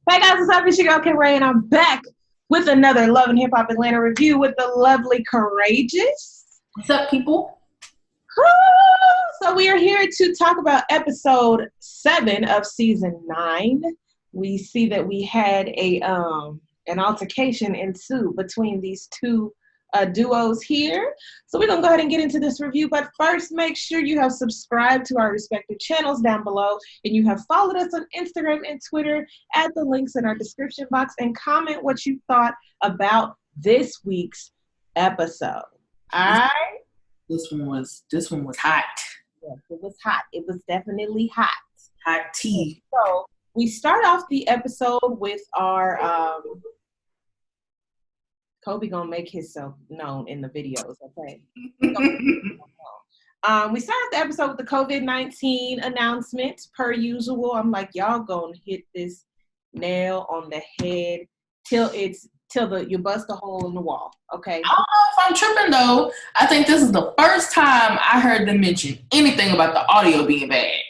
Hey guys, what's up? It's your girl Camerae, and I'm back with another Love and Hip Hop Atlanta review with the lovely Courageous. What's up, people? So we are here to talk about episode 7 of season 9. We see that we had an altercation ensue between these two duos here. So we're going to go ahead and get into this review. But first, make sure you have subscribed to our respective channels down below, and you have followed us on Instagram and Twitter at the links in our description box, and comment what you thought about this week's episode. All right? This one was hot. Yes, it was hot. It was definitely hot. Hot tea. So we start off the episode with our Kobe gonna make himself known in the videos, okay? We start off the episode with the COVID-19 announcement, per usual. I'm like, y'all gonna hit this nail on the head till you bust a hole in the wall, okay? I don't know if I'm tripping though. I think this is the first time I heard them mention anything about the audio being bad.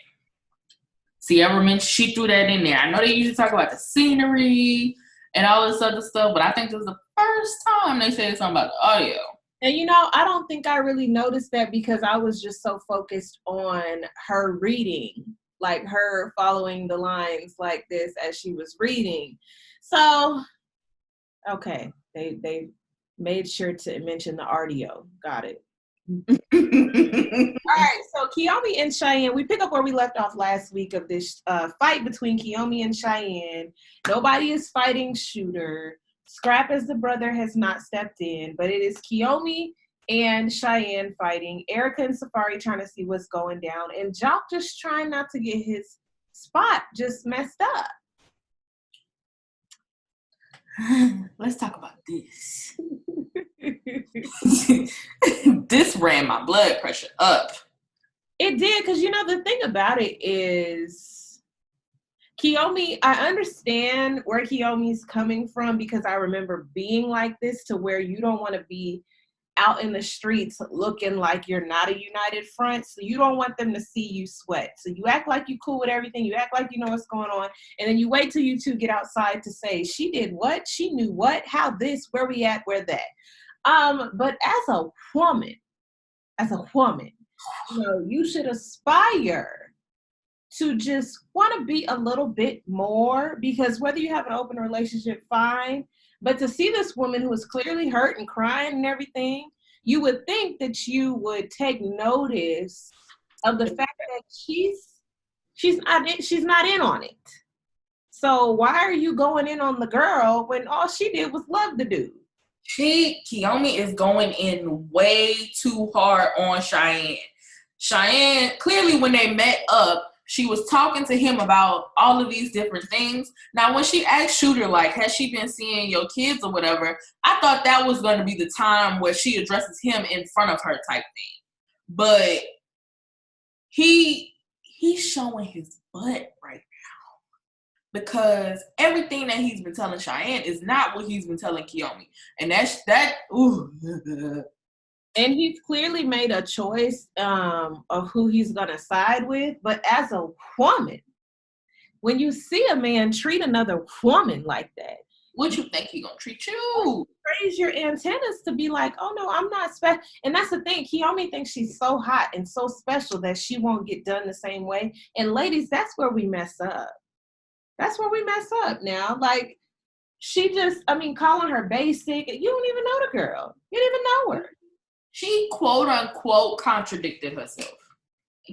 Sierra mentioned, she threw that in there. I know they usually talk about the scenery and all this other stuff, but I think this is the first time they said something about the audio. And you know, I don't think I really noticed that because I was just so focused on her reading, like her following the lines like this as she was reading. So, okay, they made sure to mention the audio. Got it. All right, so Kiyomi and Cheyenne, we pick up where we left off last week of this fight between Kiyomi and Cheyenne. Nobody is fighting Shooter. Scrap as the brother has not stepped in, but it is Kiyomi and Cheyenne fighting. Erica and Safari trying to see what's going down, and Jock just trying not to get his spot just messed up. Let's talk about this. This ran my blood pressure up. It did, because you know the thing about it is Kiyomi, I understand where Kiyomi's coming from, because I remember being like this, to where you don't want to be out in the streets looking like you're not a united front, so you don't want them to see you sweat. So you act like you cool with everything, you act like you know what's going on, and then you wait till you two get outside to say, she did what? She knew what? How this? Where we at? Where that? But as a woman, you know, you should aspire to just want to be a little bit more, because whether you have an open relationship, fine, but to see this woman who is clearly hurt and crying and everything, you would think that you would take notice of the fact that she's not in on it. So why are you going in on the girl when all she did was love the dude? Kiyomi is going in way too hard on Cheyenne. Cheyenne, clearly when they met up, she was talking to him about all of these different things. Now, when she asked Shooter, like, has she been seeing your kids or whatever, I thought that was going to be the time where she addresses him in front of her type thing. But he's showing his butt right now, because everything that he's been telling Cheyenne is not what he's been telling Kiyomi. And ooh. And he's clearly made a choice of who he's going to side with. But as a woman, when you see a man treat another woman like that, what you think he going to treat you? Raise your antennas to be like, oh, no, I'm not special. And that's the thing. Kiyomi thinks she's so hot and so special that she won't get done the same way. And ladies, that's where we mess up. That's where we mess up now. Like, she just, calling her basic. You don't even know the girl. You don't even know her. She, quote unquote, contradicted herself.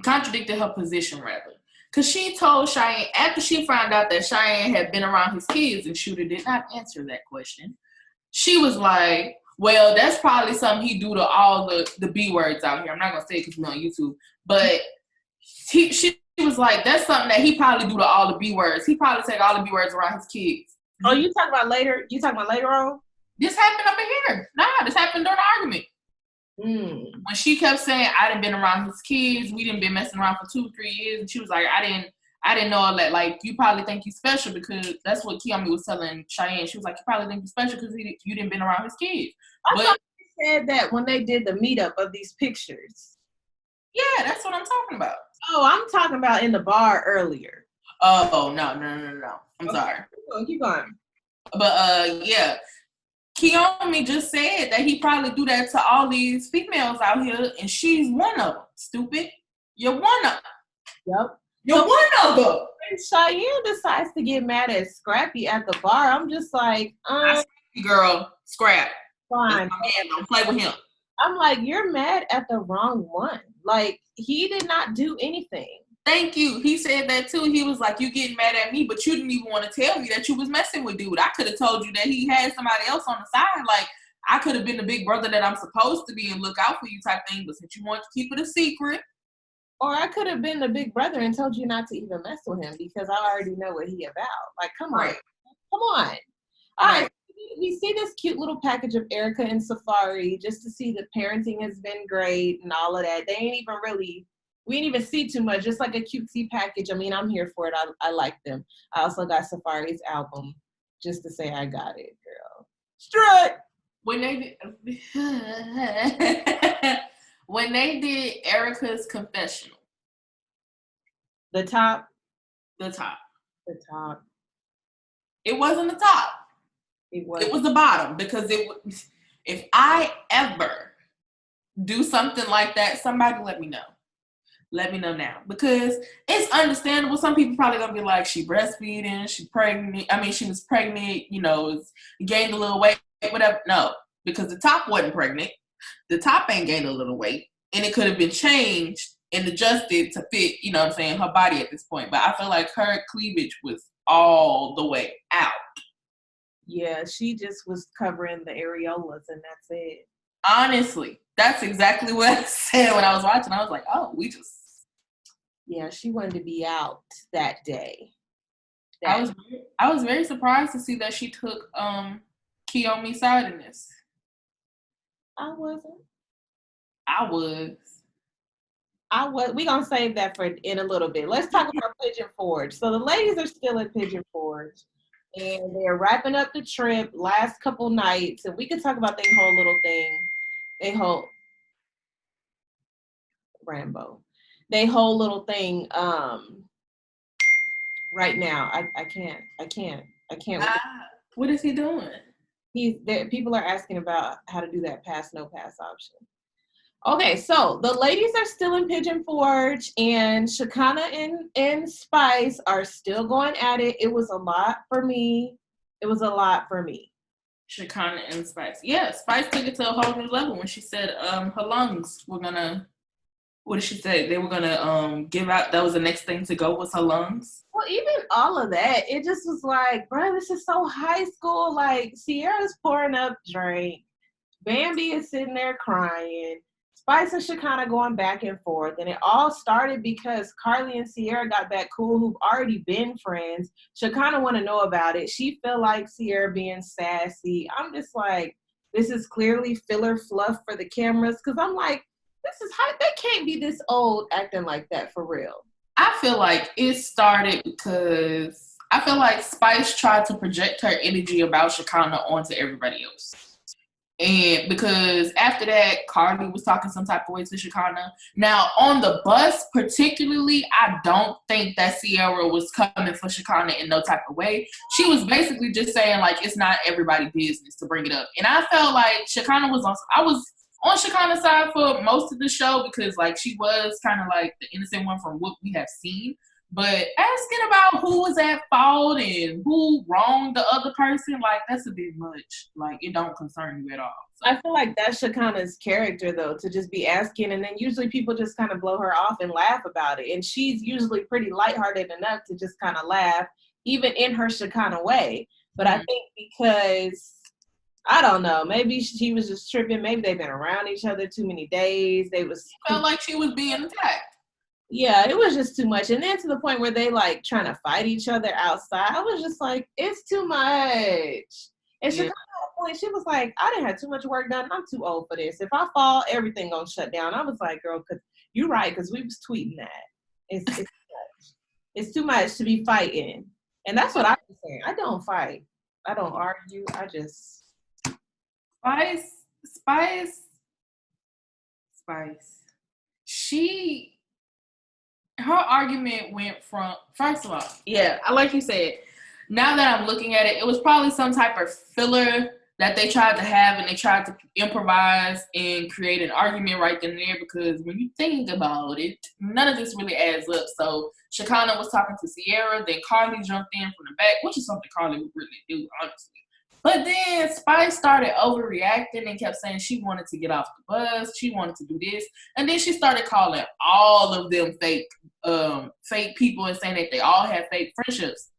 Contradicted her position, rather. Because she told Cheyenne, after she found out that Cheyenne had been around his kids, and Shooter did not answer that question, she was like, well, that's probably something he do to all the B words out here. I'm not going to say it because we're on YouTube. But she was like, that's something that he probably do to all the B words. He probably take all the B words around his kids. Oh, you talking about later? You talking about later on? This happened up in here. Nah, this happened during the argument. When she kept saying, I done been around his kids, we done been messing around for 2-3 years, and she was like, I didn't know all that. Like, you probably think you special, because that's what Kiyomi was telling Cheyenne. She was like, you probably think you special because you didn't been around his kids. I thought she said that when they did the meetup of these pictures. Yeah, that's what I'm talking about. Oh, I'm talking about in the bar earlier. Oh, no. I'm Okay, sorry. keep going. But, yeah. Kiyomi just said that he probably do that to all these females out here, and she's one of them. Stupid. You're one of them. Yep. You're So one of them. when Cheyenne decides to get mad at Scrappy at the bar, I'm just like, Girl, Scrap. fine. My man, don't play with him. I'm like, you're mad at the wrong one. Like, he did not do anything. Thank you. He said that too. He was like, you getting mad at me, but you didn't even want to tell me that you was messing with dude. I could have told you that he had somebody else on the side. Like, I could have been the big brother that I'm supposed to be and look out for you type thing, but since you want to keep it a secret. Or I could have been the big brother and told you not to even mess with him because I already know what he about. Like, come on. Come on. All right. We see this cute little package of Erica and Safari just to see the parenting has been great and all of that. They ain't even really, we didn't even see too much, just like a cutesy package. I mean, I'm here for it. I like them. I also got Safari's album just to say I got it, girl. Strut! When they did Erica's confessional. The top. The top. The top. It wasn't the top. It was the bottom because if I ever do something like that, somebody let me know. Let me know now because it's understandable. Some people probably gonna be like, she breastfeeding, she pregnant. I mean, she was pregnant, gained a little weight, whatever. No, because the top wasn't pregnant. The top ain't gained a little weight, and it could have been changed and adjusted to fit, her body at this point. But I feel like her cleavage was all the way out. Yeah, she just was covering the areolas and that's it. Honestly, that's exactly what I said when I was watching. I was like, oh, yeah, she wanted to be out that day. I was very surprised to see that she took Kiyomi's side in this. I wasn't. I was. We're going to save that for in a little bit. Let's talk about Pigeon Forge. So the ladies are still at Pigeon Forge. And they're wrapping up the trip last couple nights. And we could talk about their whole little thing. They whole little thing right now. I can't. What is he doing? People are asking about how to do that pass, no pass option. Okay, so the ladies are still in Pigeon Forge, and Shekinah and Spice are still going at it. It was a lot for me. Shekinah and Spice. Yeah, Spice took it to a whole new level when she said her lungs were gonna. What did she say? They were gonna give out. That was the next thing to go was her lungs. Well, even all of that, it just was like, bro, this is so high school. Like, Sierra's pouring up drink. Bambi is sitting there crying. Spice and Shekinah going back and forth. And it all started because Carly and Sierra got back cool, who've already been friends. Shekinah want to know about it. She feel like Sierra being sassy. I'm just like, this is clearly filler fluff for the cameras. Because I'm like, this is how they can't be this old acting like that for real. I feel like it started because I feel like Spice tried to project her energy about Shekinah onto everybody else. And because after that, Carly was talking some type of way to Shekinah. Now, on the bus, particularly, I don't think that Sierra was coming for Shekinah in no type of way. She was basically just saying, like, it's not everybody's business to bring it up. And I felt like I was on Shekinah's side for most of the show because, like, she was kind of like the innocent one from what we have seen. But asking about who was at fault and who wronged the other person, like, that's a bit much. Like, it don't concern you at all. So. I feel like that's Shekinah's character, though, to just be asking. And then usually people just kind of blow her off and laugh about it. And she's usually pretty lighthearted enough to just kind of laugh, even in her Shekinah way. But I think because, I don't know, maybe she was just tripping. Maybe they've been around each other too many days. Felt like she was being attacked. Yeah, it was just too much. And then to the point where they like trying to fight each other outside. I was just like, it's too much. And Shekinah, at that point, she was like, I didn't have too much work done. I'm too old for this. If I fall, everything gonna shut down. I was like, girl, you're right, because we was tweeting that. It's too much. It's too much to be fighting. And that's what I was saying. I don't fight. I don't argue. I just Spice. her argument went from, first of all, yeah, like you said, now that I'm looking at it, it was probably some type of filler that they tried to have, and they tried to improvise and create an argument right then and there, because when you think about it, none of this really adds up. So Shekinah was talking to Sierra, then Carly jumped in from the back, which is something Carly would really do, honestly. But then Spice started overreacting and kept saying she wanted to get off the bus, she wanted to do this, and then she started calling all of them fake people and saying that they all had fake friendships.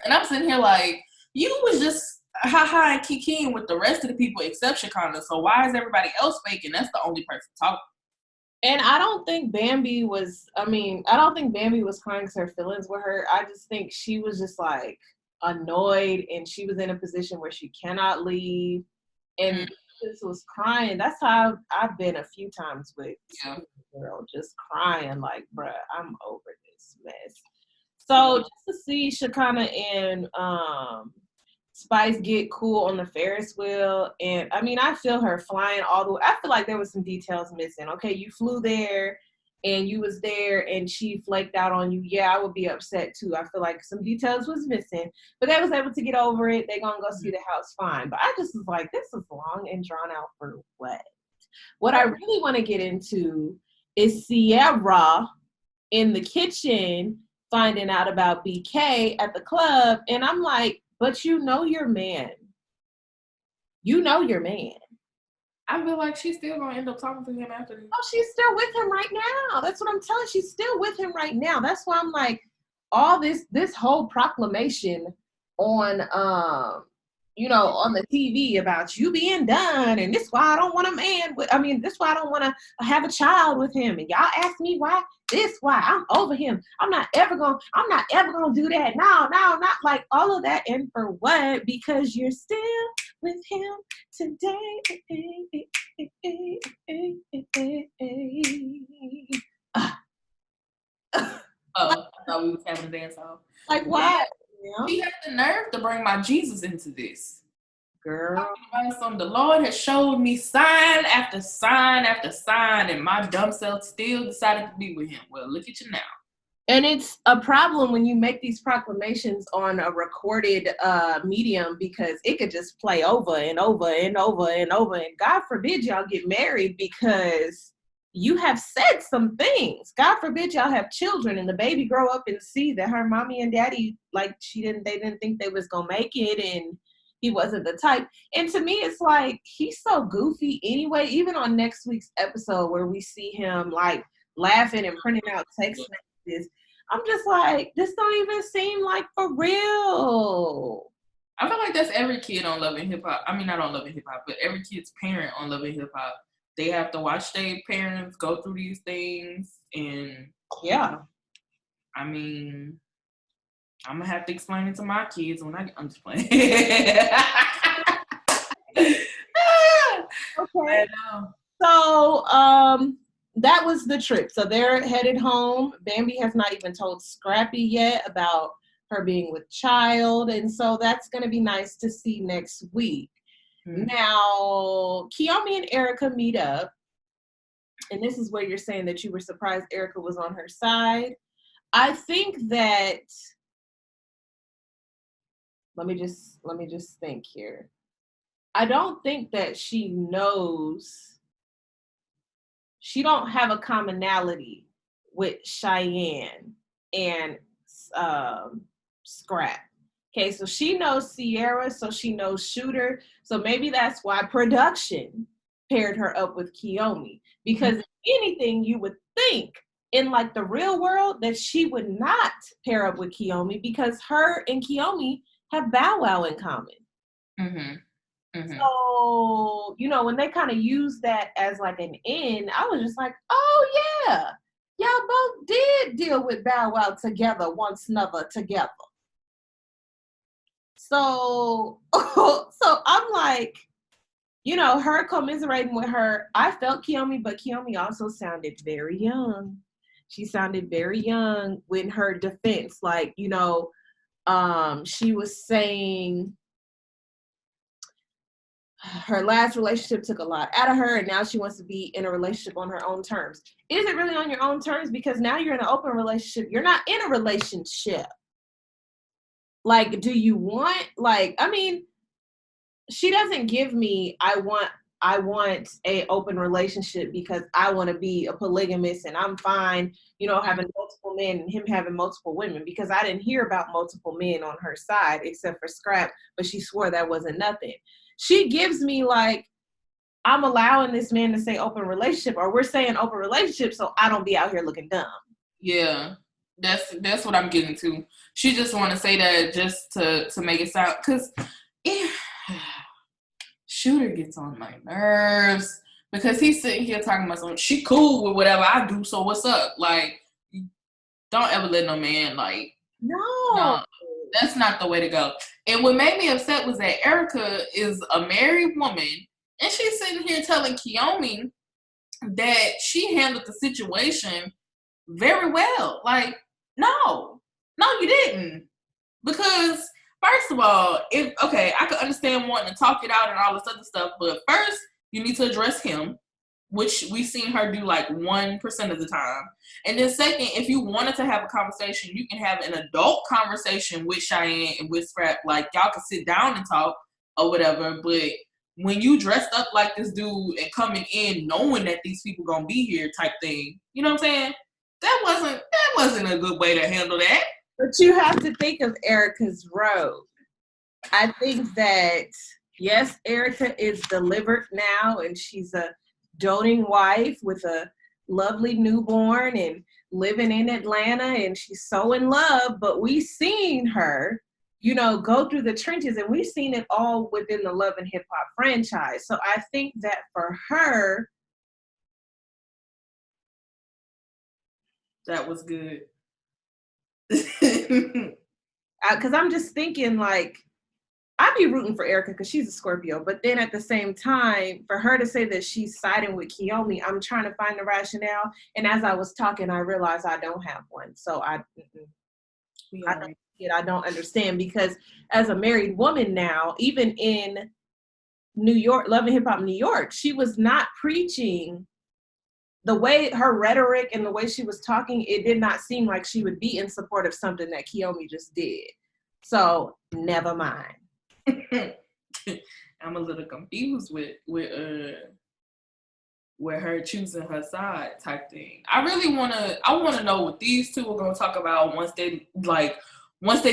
And I'm sitting here like, you was just ha and kikiing with the rest of the people except Shekinah, so why is everybody else fake and that's the only person talking? And I don't think Bambi was crying because her feelings were hurt. I just think she was just like annoyed, and she was in a position where she cannot leave, and just was crying. That's how I've been a few times with girl, just crying like, bruh, I'm over this mess. So just to see Shekinah and Spice get cool on the Ferris wheel, and I mean, I feel her flying all the way. I feel like there was some details missing. Okay, you flew there and you was there and she flaked out on you. Yeah, I would be upset too. I feel like some details was missing, but they was able to get over it. They gonna go see the house fine. But I just was like, this is long and drawn out for what? What I really want to get into is Sierra in the kitchen finding out about BK at the club, and I'm like, but you know your man. You know your man. I feel like she's still gonna end up talking to him after this. Oh, she's still with him right now. That's what I'm telling you. She's still with him right now. That's why I'm like, all this whole proclamation on on the TV about you being done, and this is why I don't want a man with, this is why I don't want to have a child with him. And y'all ask me why, why I'm over him. I'm not ever gonna do that. No, not like all of that. And for what? Because you're still with him today. I thought we was having a dance off. Like, why? She had the nerve to bring my Jesus into this. Girl. The Lord has showed me sign after sign after sign, and my dumb self still decided to be with him. Well, look at you now. And it's a problem when you make these proclamations on a recorded medium, because it could just play over and over and over and over. And God forbid y'all get married because you have said some things. God forbid y'all have children and the baby grow up and see that her mommy and daddy, like, they didn't think they was gonna make it, and he wasn't the type. And to me, it's like, he's so goofy anyway. Even on next week's episode where we see him like laughing and printing out text messages, I'm just like, this don't even seem like for real. I feel like that's every kid on Love and Hip Hop. I mean, not on Love and Hip Hop, but every kid's parent on Love and Hip Hop. They have to watch their parents go through these things, and yeah. I mean, I'm gonna have to explain it to my kids when I'm just playing. Okay. So, that was the trip. So they're headed home. Bambi has not even told Scrappy yet about her being with child, and so that's gonna be nice to see next week. Now, Kiyomi and Erica meet up, and this is where you're saying that you were surprised Erica was on her side. I think that, let me just think here. I don't think that she knows, she don't have a commonality with Cheyenne and Scrap. Okay, so she knows Sierra, so she knows Shooter. So maybe that's why production paired her up with Kiyomi. Because if anything, you would think in like the real world that she would not pair up with Kiyomi, because her and Kiyomi have Bow Wow in common. So, when they kind of use that as like an in, I was just like, oh yeah, y'all both did deal with Bow Wow together, once another together. So I'm like, her commiserating with her. I felt Kiyomi, but Kiyomi also sounded very young. She sounded very young in her defense. Like, she was saying, her last relationship took a lot out of her, and now she wants to be in a relationship on her own terms. Is it really on your own terms? Because now you're in an open relationship. You're not in a relationship. Like, do you want, like, I mean, she doesn't give me, I want a open relationship because I want to be a polygamist and I'm fine, you know, having multiple men and him having multiple women, because I didn't hear about multiple men on her side except for Scrap, but she swore that wasn't nothing. She gives me like, I'm allowing this man to say open relationship, or we're saying open relationship so I don't be out here looking dumb. Yeah, that's what I'm getting to. She just want to say that just to make it sound, because Shooter gets on my nerves because he's sitting here talking about something. She cool with whatever I do, so what's up? Like, don't ever let no man, like, no, that's not the way to go. And what made me upset was that Erica is a married woman, and she's sitting here telling Kiyomi that she handled the situation very well. Like, no, you didn't. Because first of all, I could understand wanting to talk it out and all this other stuff, but first you need to address him, which we've seen her do like 1% of the time. And then second, if you wanted to have a conversation, you can have an adult conversation with Cheyenne and with Scrap. Like, y'all can sit down and talk or whatever, but when you dressed up like this dude and coming in knowing that these people gonna be here type thing, you know what I'm saying? That wasn't a good way to handle that. But you have to think of Erica's road. I think that, yes, Erica is delivered now, and she's a doting wife with a lovely newborn and living in Atlanta, and she's so in love, but we've seen her, you know, go through the trenches, and we've seen it all within the Love and Hip Hop franchise. So I think that for her, that was good. Because I'm just thinking, like, I'd be rooting for Erica because she's a Scorpio, but then at the same time, for her to say that she's siding with Kiyomi, I'm trying to find the rationale. And as I was talking, I realized I don't have one. So I don't understand, because as a married woman now, even in New York, Love and Hip Hop New York, she was not preaching. The way her rhetoric and the way she was talking, it did not seem like she would be in support of something that Kiyomi just did. So never mind. I'm a little confused with her choosing her side type thing. I want to know what these two are going to talk about once they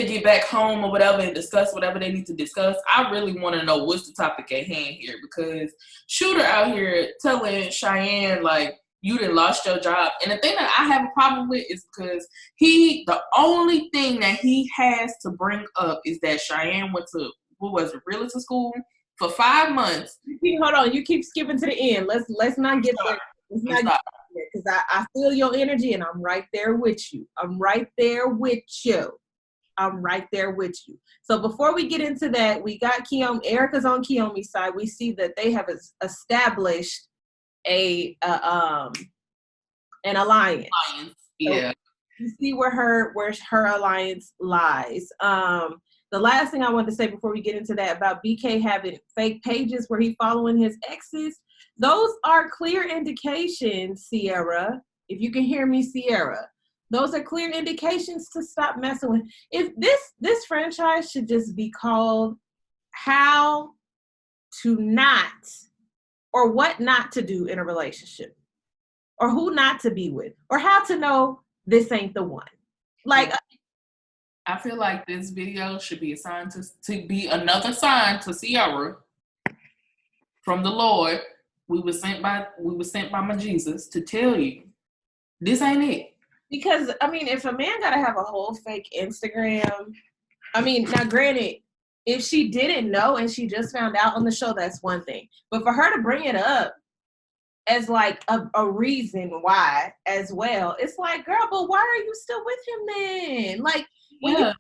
get back home or whatever and discuss whatever they need to discuss. I really want to know what's the topic at hand here, because Shooter out here telling Cheyenne, like, you done lost your job. And the thing that I have a problem with is because the only thing that he has to bring up is that Cheyenne went to, realtor school for 5 months. Hold on, you keep skipping to the end. Let's not get there. Let's not get there, because I feel your energy and I'm right there with you. I'm right there with you. So before we get into that, we got Kiyomi. Erica's on Kiyomi's side. We see that they have established an alliance. Yeah. So you see where her alliance lies. The last thing I want to say before we get into that about BK having fake pages where he's following his exes, those are clear indications, Sierra. If you can hear me, Sierra, those are clear indications to stop messing with. If this franchise should just be called How to Not, or What Not to Do in a Relationship, or Who Not to Be With, or How to Know This Ain't the One. Like, I feel like this video should be assigned to be another sign to Sierra from the Lord. We were sent by my Jesus to tell you this ain't it. Because I mean, if a man gotta have a whole fake Instagram, I mean, now granted, if she didn't know and she just found out on the show, that's one thing. But for her to bring it up as like a reason why as well, it's like, girl, but why are you still with him then? Like, when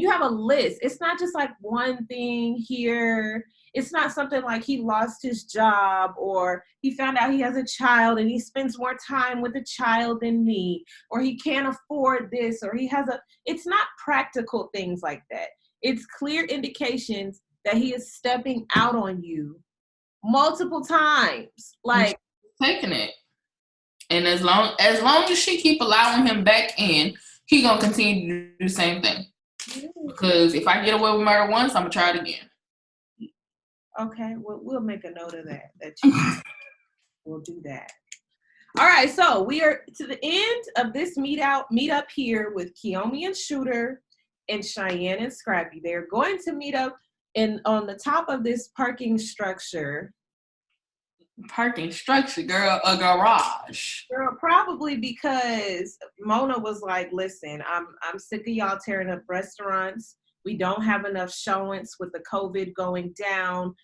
you have a list, it's not just like one thing here. It's not something like he lost his job, or he found out he has a child and he spends more time with the child than me, or he can't afford this, or it's not practical things like that. It's clear indications that he is stepping out on you multiple times. Like, taking it. And as long as she keep allowing him back in, he gonna continue to do the same thing. Because if I get away with murder once, I'm gonna try it again. Okay, we'll make a note of that. That you will do that. All right, so we are to the end of this meet up here with Kiyomi and Shooter and Cheyenne and Scrappy. They're going to meet up on the top of this parking structure. Parking structure, girl, a garage. Girl, probably because Mona was like, "Listen, I'm sick of y'all tearing up restaurants. We don't have enough showings with the COVID going down.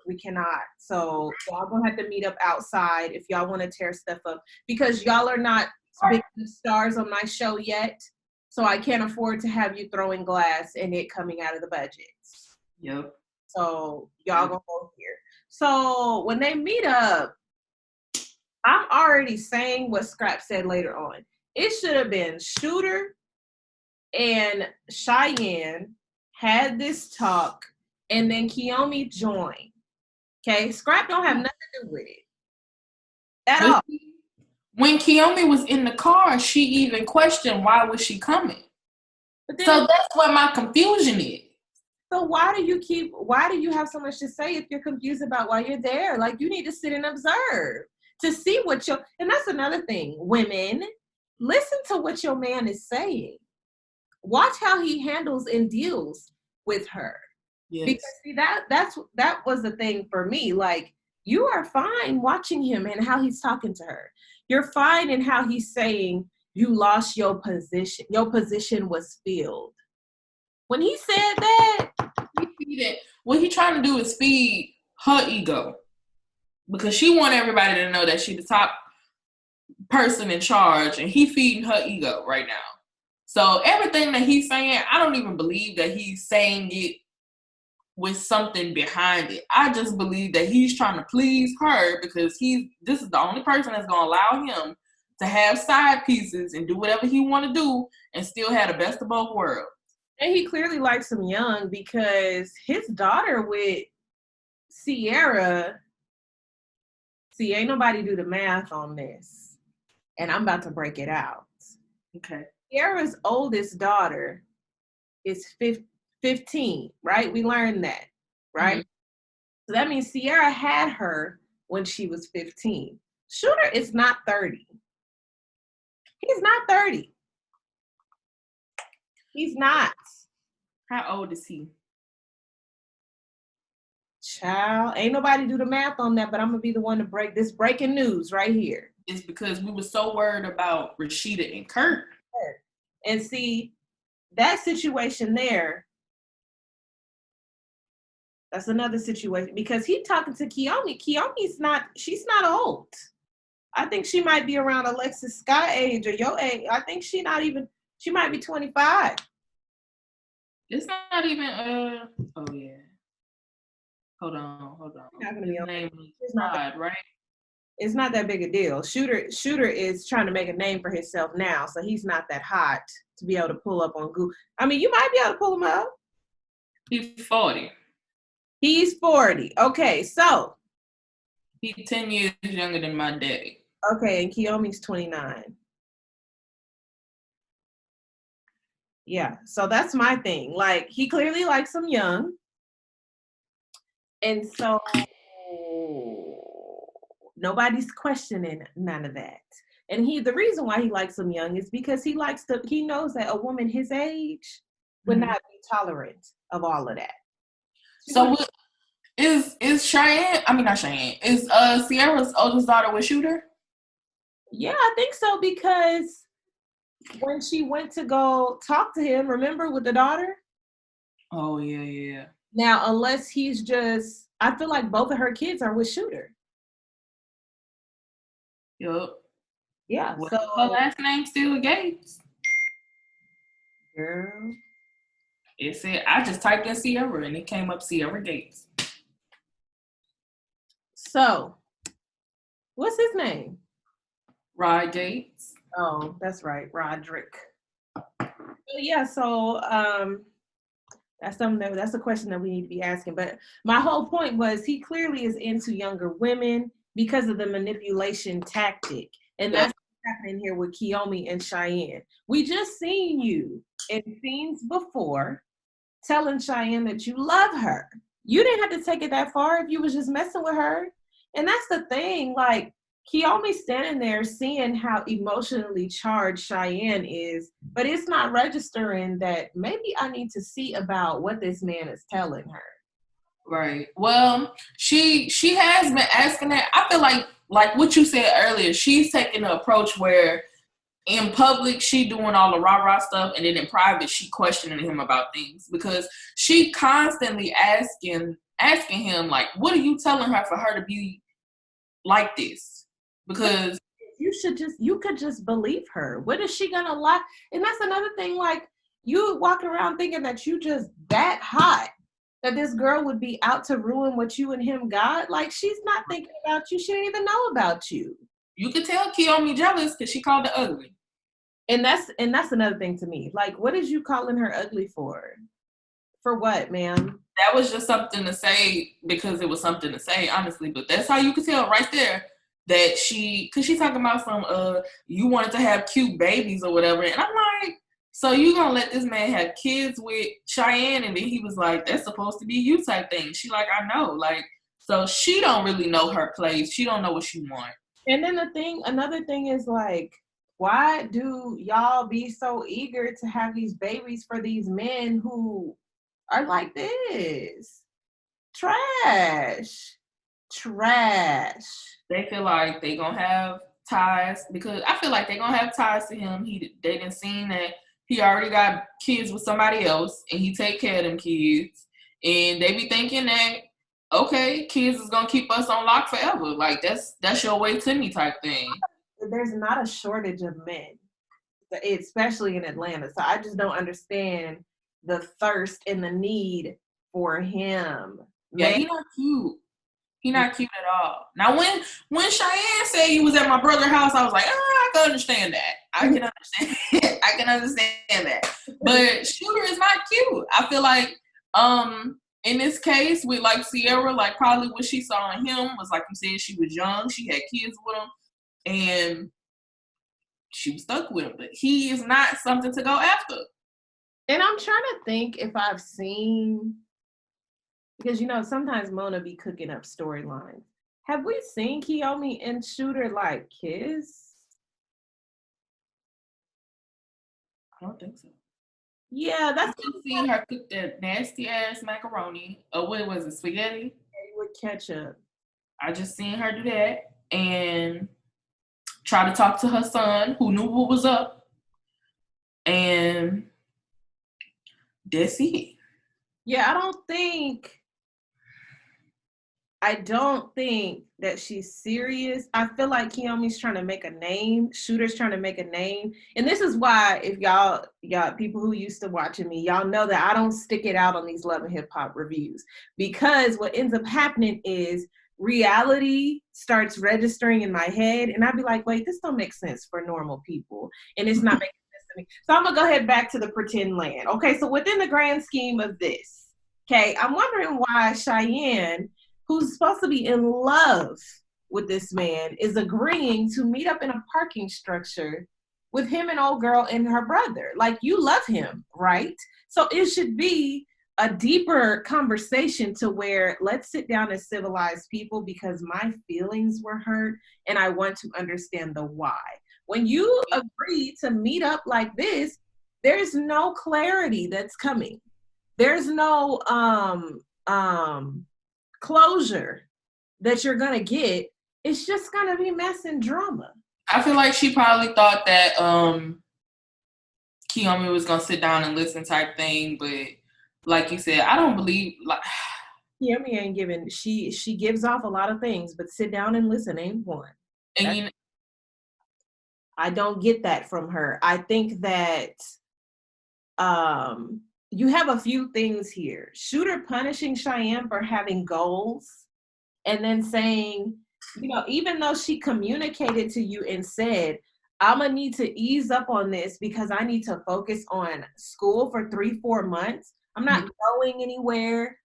We cannot. So y'all gonna have to meet up outside if y'all want to tear stuff up because y'all are not big stars on my show yet. So I can't afford to have you throwing glass and it coming out of the budget. Yep. So y'all gonna go here. So when they meet up, I'm already saying what Scrap said later on. It should have been Shooter and Cheyenne had this talk, and then Kiyomi joined. Okay, Scrap don't have nothing to do with it at all. When Kiyomi was in the car, she even questioned why was she coming. So that's where my confusion is. So why do you have so much to say if you're confused about why you're there? Like, you need to sit and observe to see and that's another thing. Women, listen to what your man is saying. Watch how he handles and deals with her. Yes. Because see, that was the thing for me. Like, you are fine watching him and how he's talking to her. You're fine in how he's saying you lost your position. Your position was filled. When he said that, what he's trying to do is feed her ego. Because she want everybody to know that she's the top person in charge, and he feeding her ego right now. So everything that he's saying, I don't even believe that he's saying it with something behind it. I just believe that he's trying to please her because this is the only person that's going to allow him to have side pieces and do whatever he want to do and still have the best of both worlds. And he clearly likes him young because his daughter with Sierra, see, ain't nobody do the math on this. And I'm about to break it out. Okay. Sierra's oldest daughter is 15, right? We learned that, right? Mm-hmm. So that means Sierra had her when she was 15. Shooter is not 30. He's not 30. He's not. How old is he? Child, ain't nobody do the math on that, but I'm going to be the one to break this breaking news right here. It's because we were so worried about Rashida and Kurt. And see, that situation there, that's another situation because he's talking to Kiyomi. She's not old. I think she might be around Alexis Scott age or your age. I think she might be 25. It's not even, oh yeah. Hold on. Not gonna be on. It's not right? It's not that big a deal. Shooter is trying to make a name for himself now, so he's not that hot to be able to pull up on Google. I mean, you might be able to pull him up. He's 40. He's 40. Okay, so. He's 10 years younger than my daddy. Okay, and Kiyomi's 29. Yeah, so that's my thing. Like, he clearly likes him young. And so nobody's questioning none of that. And the reason why he likes him young is because he knows that a woman his age would not be tolerant of all of that. So is Cheyenne, I mean not Cheyenne, is Sierra's oldest daughter with Shooter? Yeah, I think so, because when she went to go talk to him, remember, with the daughter? Oh, yeah. Now, unless he's just, I feel like both of her kids are with Shooter. Yup. Yeah. Well, so her last name still Gates. Girl. It said, I just typed in Sierra and it came up Sierra Gates. So, what's his name? Rod Gates. Oh, that's right, Roderick. Yeah, so That's a question that we need to be asking. But my whole point was he clearly is into younger women because of the manipulation tactic. And Yep. that's what's happening here with Kiyomi and Cheyenne. We just seen you in scenes before telling Cheyenne that you love her. You didn't have to take it that far if you was just messing with her. And that's the thing, like Kiyomi standing there seeing how emotionally charged Cheyenne is, but it's not registering that maybe I need to see about what this man is telling her. Right. Well, she has been asking that. I feel like what you said earlier, she's taking the approach where in public she doing all the rah-rah stuff, and then in private she questioning him about things, because she constantly asking him, like, what are you telling her for her to be like this? Because you could just believe her. What is she gonna lie? And that's another thing, like you walking around thinking that you just that hot, that this girl would be out to ruin what you and him got. Like she's not thinking about you. She didn't even know about you. you could tell Kiyomi jealous because she called her ugly. And that's another thing to me. Like, what is you calling her ugly for? For what, ma'am? That was just something to say because it was something to say, honestly. But that's how you could tell right there that because she's talking about some, you wanted to have cute babies or whatever. And I'm like, so you gonna let this man have kids with Cheyenne? And then he was like, that's supposed to be you type thing. She like, I know. Like, so she don't really know her place. She don't know what she want. And then another thing is like, why do y'all be so eager to have these babies for these men who are like this? Trash. They feel like they gonna have ties, because I feel like they gonna have ties to him. They done seen that he already got kids with somebody else and he take care of them kids. And they be thinking that, okay, kids is gonna keep us on lock forever. Like that's your way to me type thing. There's not a shortage of men, especially in Atlanta. So I just don't understand the thirst and the need for him. Yeah, he not cute. He not cute at all. Now, when Cheyenne said you was at my brother's house, I was like, I can understand that. I can understand. I can understand that. But Shooter is not cute. I feel like, in this case with like Sierra, like probably what she saw in him was, like you said, she was young, she had kids with him, and she was stuck with him. But he is not something to go after. And I'm trying to think if I've seen, because sometimes Mona be cooking up storylines. Have we seen Kiyomi and Shooter like kiss? I don't think so. Yeah, that's. I've seen her cook that nasty ass macaroni. Or what was it, spaghetti? With ketchup. I just seen her do that and try to talk to her son, who knew what was up, and that's it. Yeah, I don't think that she's serious. I feel like Kiyomi's trying to make a name. Shooter's trying to make a name. And this is why, if y'all people who used to watching me, y'all know that I don't stick it out on these Love and Hip Hop reviews. Because what ends up happening is reality starts registering in my head. And I'd be like, wait, this don't make sense for normal people. And it's not making sense to me. So I'm going to go ahead back to the pretend land. Okay, so within the grand scheme of this, okay, I'm wondering why Cheyenne, who's supposed to be in love with this man, is agreeing to meet up in a parking structure with him and old girl and her brother. Like, you love him, right? So it should be a deeper conversation to where let's sit down as civilized people because my feelings were hurt and I want to understand the why. When you agree to meet up like this, there's no clarity that's coming. There's no closure that you're gonna get. It's just gonna be mess and drama. I feel like she probably thought that Kiyomi was gonna sit down and listen type thing, but like you said, I don't believe like Kiyomi ain't giving. She gives off a lot of things, but sit down and listen ain't one. And I don't get that from her. I think that you have a few things here. Shooter punishing Cheyenne for having goals and then saying, even though she communicated to you and said, I'm going to need to ease up on this because I need to focus on school for 3-4 months. I'm not going anywhere.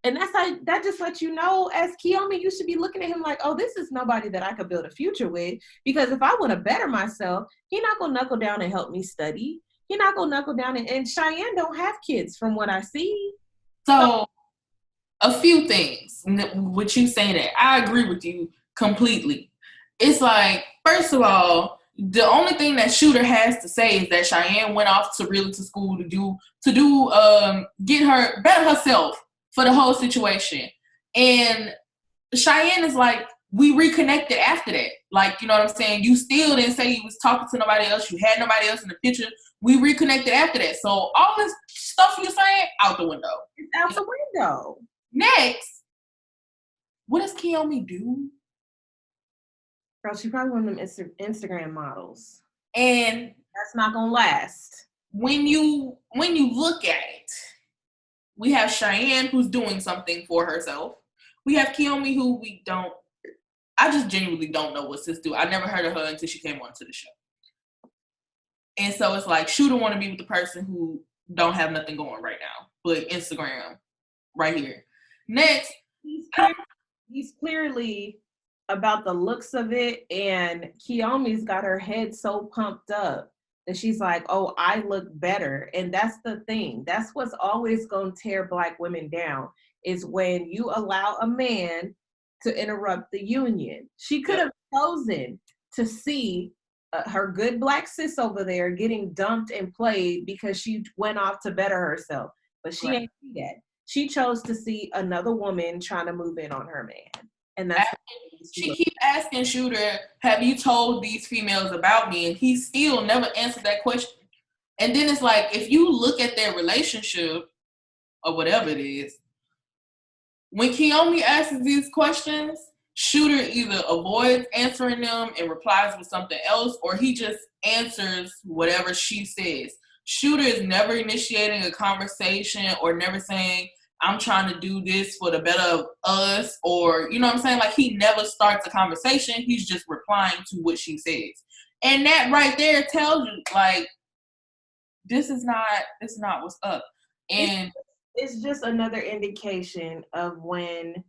And that just lets you know, as Kiyomi, you should be looking at him like, oh, this is nobody that I could build a future with. Because if I want to better myself, he's not going to knuckle down and help me study. He's not going to knuckle down. And Cheyenne don't have kids from what I see. So a few things with you saying that. I agree with you completely. It's like, first of all, the only thing that Shooter has to say is that Cheyenne went off to realtor school to get her better herself for the whole situation. And Cheyenne is like, we reconnected after that. Like, you know what I'm saying? You still didn't say you was talking to nobody else. You had nobody else in the picture. We reconnected after that. So all this stuff you're saying, out the window. It's out the window. Next, what does Kiyomi do? Girl, she probably one of them Instagram models. And that's not gonna last. When you look at it, we have Cheyenne who's doing something for herself. We have Kiyomi who I just genuinely don't know what sis do. I never heard of her until she came onto the show. And so it's like, Shooter want to be with the person who don't have nothing going right now, but Instagram right here. Next, he's clearly about the looks of it, and Kiyomi's got her head so pumped up that she's like, oh, I look better. And that's the thing. That's what's always going to tear Black women down, is when you allow a man to interrupt the union. She could have chosen to see her good Black sis over there getting dumped and played because she went off to better herself. But she ain't see that. She chose to see another woman trying to move in on her man. And that's she keep asking Shooter, have you told these females about me? And he still never answered that question. And then it's like, if you look at their relationship or whatever it is, when Kiyomi asks these questions, Shooter either avoids answering them and replies with something else, or he just answers whatever she says. Shooter is never initiating a conversation or never saying, I'm trying to do this for the better of us, or, you know what I'm saying? Like, he never starts a conversation. He's just replying to what she says. And that right there tells you, like, this is not what's up. And it's just another indication of when,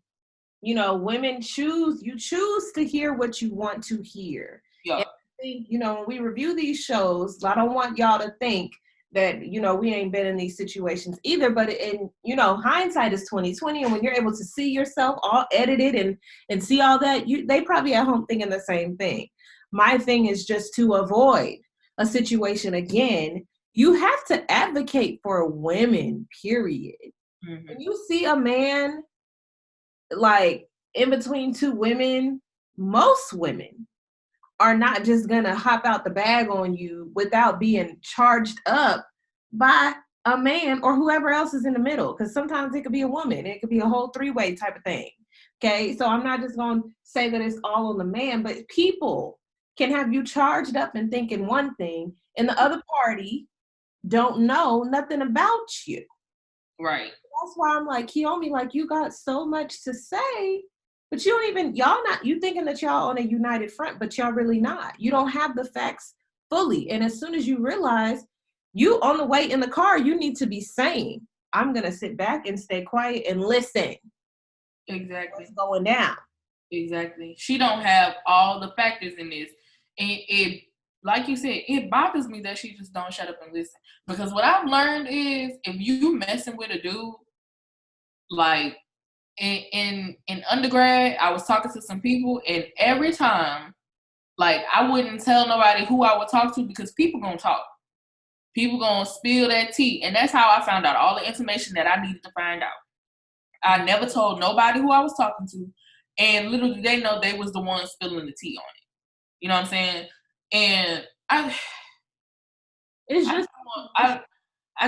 you know, women choose to hear what you want to hear. Yeah. And I think, you know, when we review these shows, I don't want y'all to think that, you know, we ain't been in these situations either, but in, you know, hindsight is 2020, and when you're able to see yourself all edited and see all that, they probably at home thinking the same thing. My thing is just to avoid a situation again. You have to advocate for women, period. Mm-hmm. When you see a man like in between two women, most women are not just gonna hop out the bag on you without being charged up by a man or whoever else is in the middle. Because sometimes it could be a woman, it could be a whole three-way type of thing. Okay, so I'm not just gonna say that it's all on the man, but people can have you charged up and thinking one thing, and the other party don't know nothing about you. Right. That's why I'm like, Kiyomi, like, you got so much to say, but you don't even, you thinking that y'all on a united front, but y'all really not. You don't have the facts fully. And as soon as you realize you on the way in the car, you need to be saying, I'm going to sit back and stay quiet and listen. Exactly. What's going down? Exactly. She don't have all the factors in this. And it, like you said, it bothers me that she just don't shut up and listen. Because what I've learned is, if you messing with a dude, like, in undergrad, I was talking to some people, and every time, like, I wouldn't tell nobody who I would talk to, because people gonna talk. People gonna spill that tea. And that's how I found out all the information that I needed to find out. I never told nobody who I was talking to. And little did they know they was the ones spilling the tea on it. You know what I'm saying? And I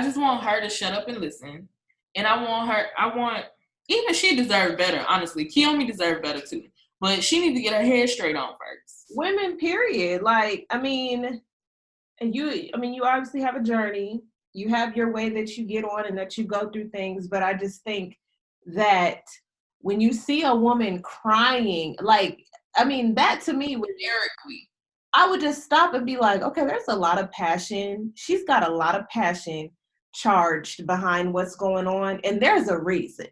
just want her to shut up and listen. And even she deserves better, honestly. Kiyomi deserves better too. But she needs to get her head straight on first. Women, period. Like, you obviously have a journey. You have your way that you get on and that you go through things. But I just think that when you see a woman crying, that to me was hysterically. I would just stop and be like, okay, there's a lot of passion. She's got a lot of passion charged behind what's going on, and there's a reason.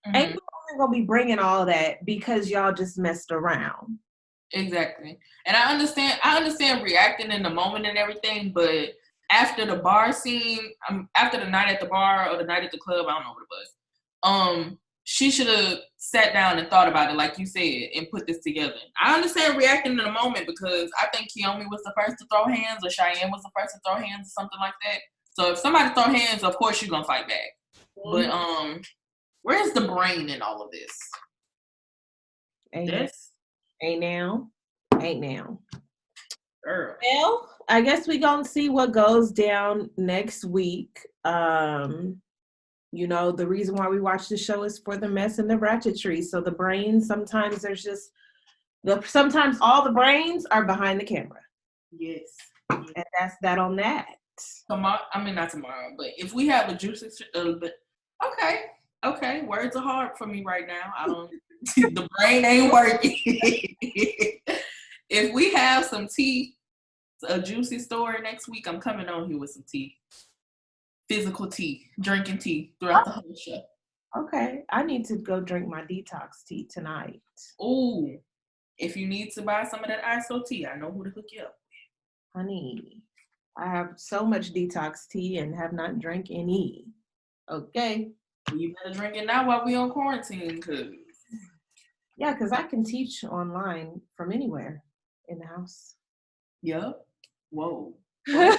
Ain't nobody gonna be bringing all that because y'all just messed around. Exactly. And I understand reacting in the moment and everything, but after the bar scene, after the night at the bar or the night at the club, I don't know what it was. She should have sat down and thought about it, like you said, and put this together. I understand reacting in the moment because I think Kiyomi was the first to throw hands, or Cheyenne was the first to throw hands, or something like that. So if somebody throw hands, of course you're gonna fight back. But where's the brain in all of this? Ain't now. Girl. Well, I guess we gonna see what goes down next week. You know, the reason why we watch the show is for the mess and the ratchetry. So the brains, sometimes sometimes all the brains are behind the camera. Yes. And that's that on that. Tomorrow, I mean not tomorrow, but if we have a juicy, okay. Words are hard for me right now. I don't. The brain ain't working. If we have some tea, a juicy story next week, I'm coming on here with some tea. Physical tea, drinking tea throughout the whole show. Okay, I need to go drink my detox tea tonight. Ooh, if you need to buy some of that ISO tea, I know who to hook you up with. Honey, I have so much detox tea and have not drank any. Okay. You better drink it now while we on quarantine, because I can teach online from anywhere in the house. Yep. Whoa. Well,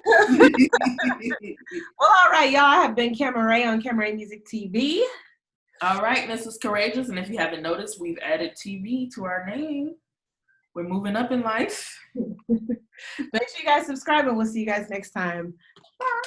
all right, y'all. I have been Camerae on Camerae Music TV. All right, Mrs. Courageous, and if you haven't noticed, we've added TV to our name. We're moving up in life. Make sure you guys subscribe, and we'll see you guys next time. Bye.